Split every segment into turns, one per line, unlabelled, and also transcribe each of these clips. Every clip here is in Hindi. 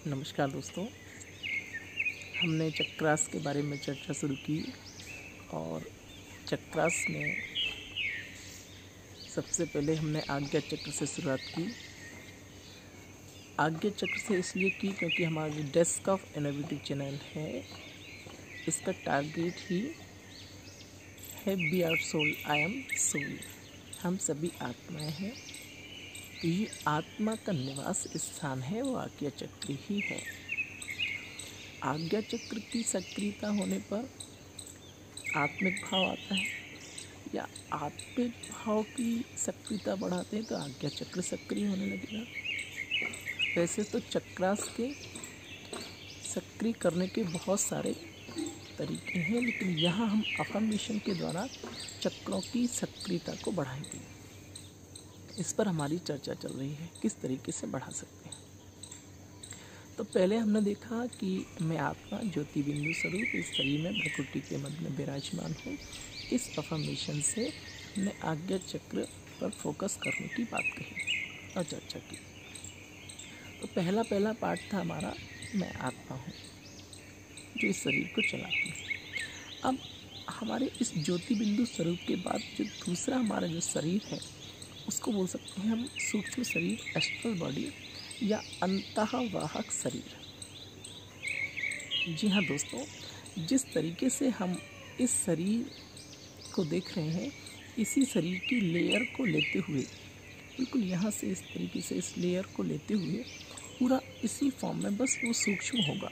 नमस्कार दोस्तों। हमने चक्रास के बारे में चर्चा शुरू की और चक्रास में सबसे पहले हमने आज्ञा चक्र से शुरुआत की। आज्ञा चक्र से इसलिए की क्योंकि हमारा जो डेस्क ऑफ इनोवेटिव चैनल है, इसका टारगेट ही है be our soul, I am soul. हम सभी आत्माएं हैं, तो ये आत्मा का निवास स्थान है वो आज्ञा चक्र ही है। आज्ञा चक्र की सक्रियता होने पर आत्मिक भाव आता है, या आत्मिक भाव की सक्रियता बढ़ाते हैं तो आज्ञा चक्र सक्रिय होने लगेगा। वैसे तो चक्रास के सक्रिय करने के बहुत सारे तरीके हैं, लेकिन यहाँ हम अफर्मेशन के द्वारा चक्रों की सक्रियता को बढ़ाएंगे। इस पर हमारी चर्चा चल रही है, किस तरीके से बढ़ा सकते हैं। तो पहले हमने देखा कि मैं आत्मा ज्योति बिंदु स्वरूप इस शरीर में प्रकृति के मध्य में विराजमान हूँ। इस अफर्मेशन से हमने आज्ञा चक्र पर फोकस करने की बात कही और चर्चा की। तो पहला पार्ट था हमारा मैं आत्मा हूँ जो इस शरीर को चलाती है। अब हमारे इस ज्योति बिंदु स्वरूप के बाद जो दूसरा हमारा जो शरीर है, उसको बोल सकते हैं हम सूक्ष्म शरीर, एस्ट्रल बॉडी या अंतःवाहक शरीर। जी हाँ दोस्तों, जिस तरीके से हम इस शरीर को देख रहे हैं, इसी शरीर की लेयर को लेते हुए, बिल्कुल यहाँ से इस तरीके से इस लेयर को लेते हुए पूरा इसी फॉर्म में, बस वो सूक्ष्म होगा,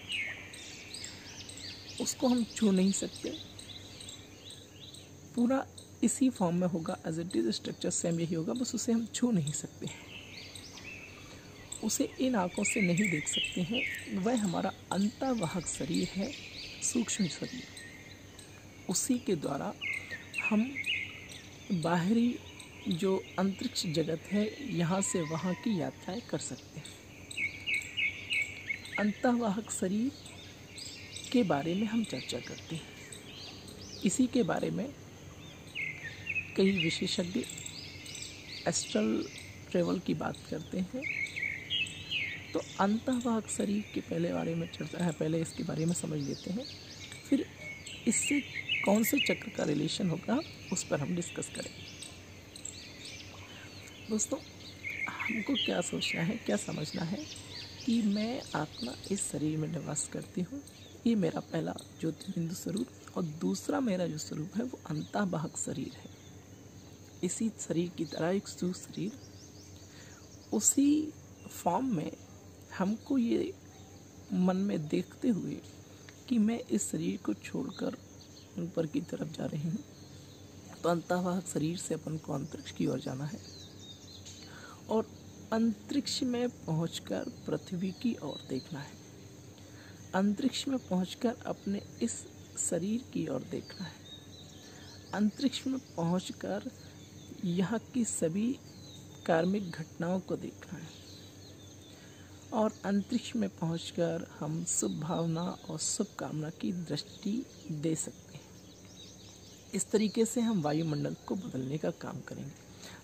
उसको हम छू नहीं सकते, पूरा इसी फॉर्म में होगा, as it is structure same यही होगा, बस उसे हम छू नहीं सकते हैं, उसे इन आंखों से नहीं देख सकते हैं। वह हमारा अंतःवाहक शरीर है, सूक्ष्म शरीर। उसी के द्वारा हम बाहरी जो अंतरिक्ष जगत है, यहाँ से वहाँ की यात्राएं कर सकते हैं। अंतःवाहक शरीर के बारे में हम चर्चा करते हैं। इसी के बारे में कई विशेषज्ञ एस्ट्रल ट्रेवल की बात करते हैं। तो अंतःवाहक शरीर के बारे में चर्चा है, पहले इसके बारे में समझ लेते हैं, फिर इससे कौन से चक्र का रिलेशन होगा उस पर हम डिस्कस करेंगे। दोस्तों, हमको क्या सोचना है, क्या समझना है कि मैं आत्मा इस शरीर में निवास करती हूँ। ये मेरा पहला ज्योति बिंदु स्वरूप, और दूसरा मेरा जो स्वरूप है वो अंतःवाहक शरीर है। इसी शरीर की तरह एक सूक्ष्म शरीर, उसी फॉर्म में हमको ये मन में देखते हुए कि मैं इस शरीर को छोड़कर ऊपर की तरफ जा रही हूँ, तो अंतःवाहक शरीर से अपन को अंतरिक्ष की ओर जाना है, और अंतरिक्ष में पहुंचकर पृथ्वी की ओर देखना है। अंतरिक्ष में पहुंचकर अपने इस शरीर की ओर देखना है। अंतरिक्ष में पहुंचकर यहाँ की सभी कार्मिक घटनाओं को देखना है, और अंतरिक्ष में पहुंचकर हम शुभ भावना और शुभ कामना की दृष्टि दे सकते हैं। इस तरीके से हम वायुमंडल को बदलने का काम करेंगे।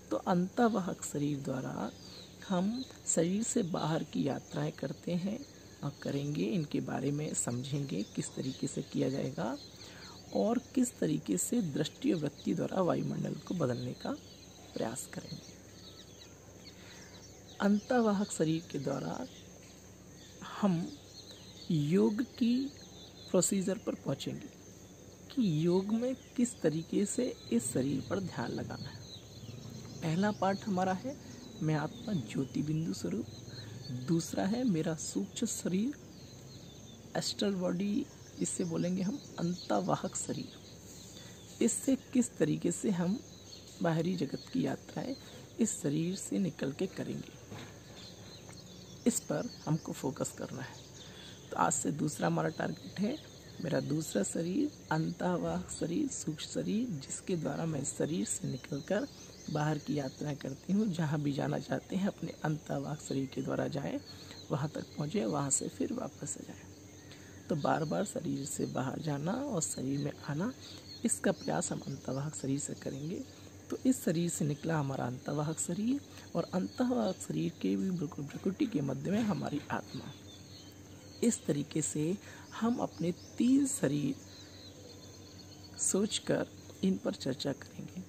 तो अंतःवाहक शरीर द्वारा हम शरीर से बाहर की यात्राएं करते हैं और करेंगे। इनके बारे में समझेंगे किस तरीके से किया जाएगा और किस तरीके से दृष्टि और वृत्ति द्वारा वायुमंडल को बदलने का प्रयास करेंगे। अंतःवाहक शरीर के द्वारा हम योग की प्रोसीजर पर पहुंचेंगे कि योग में किस तरीके से इस शरीर पर ध्यान लगाना है। पहला पार्ट हमारा है मैं आत्मा ज्योति बिंदु स्वरूप, दूसरा है मेरा सूक्ष्म शरीर, एस्ट्रल बॉडी, इससे बोलेंगे हम अंतःवाहक शरीर। इससे किस तरीके से हम बाहरी जगत की यात्राएं इस शरीर से निकल के करेंगे, इस पर हमको फोकस करना है। तो आज से दूसरा हमारा टारगेट है मेरा दूसरा शरीर, अंतःवाहक शरीर, सूक्ष्म शरीर, जिसके द्वारा मैं इस शरीर से निकलकर बाहर की यात्राएं करती हूँ। जहाँ भी जाना चाहते हैं अपने अंतःवाहक शरीर के द्वारा जाएं, वहाँ तक पहुँचे, वहाँ से फिर वापस आ जाएं। तो बार बार शरीर से बाहर जाना और शरीर में आना, इसका प्रयास हम अंतःवाहक शरीर से करेंगे। तो इस शरीर से निकला हमारा अंतःवाहक शरीर, और अंतःवाहक शरीर के भी बिल्कुल प्रकृति के मध्य में हमारी आत्मा। इस तरीके से हम अपने 3 शरीर सोचकर इन पर चर्चा करेंगे।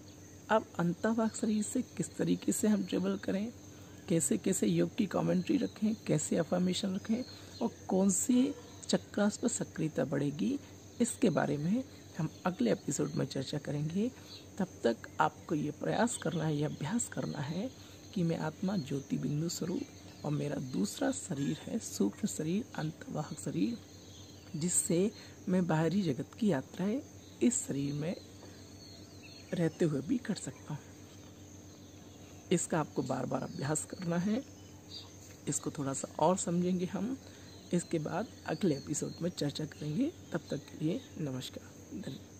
अब अंतःवाग शरीर से किस तरीके से हम ट्रेवल करें, कैसे कैसे योग की कमेंट्री रखें, कैसे अफर्मेशन रखें और कौन से चक्रास पर सक्रियता बढ़ेगी, इसके बारे में हम अगले एपिसोड में चर्चा करेंगे। तब तक आपको ये प्रयास करना है, ये अभ्यास करना है कि मैं आत्मा ज्योति बिंदु स्वरूप और मेरा दूसरा शरीर है सूक्ष्म शरीर, अंतर्वाहक शरीर, जिससे मैं बाहरी जगत की यात्राएं इस शरीर में रहते हुए भी कर सकता हूँ। इसका आपको बार बार अभ्यास करना है। इसको थोड़ा सा और समझेंगे हम। इसके बाद अगले एपिसोड में चर्चा करेंगे। तब तक के लिए नमस्कार, धन्यवाद।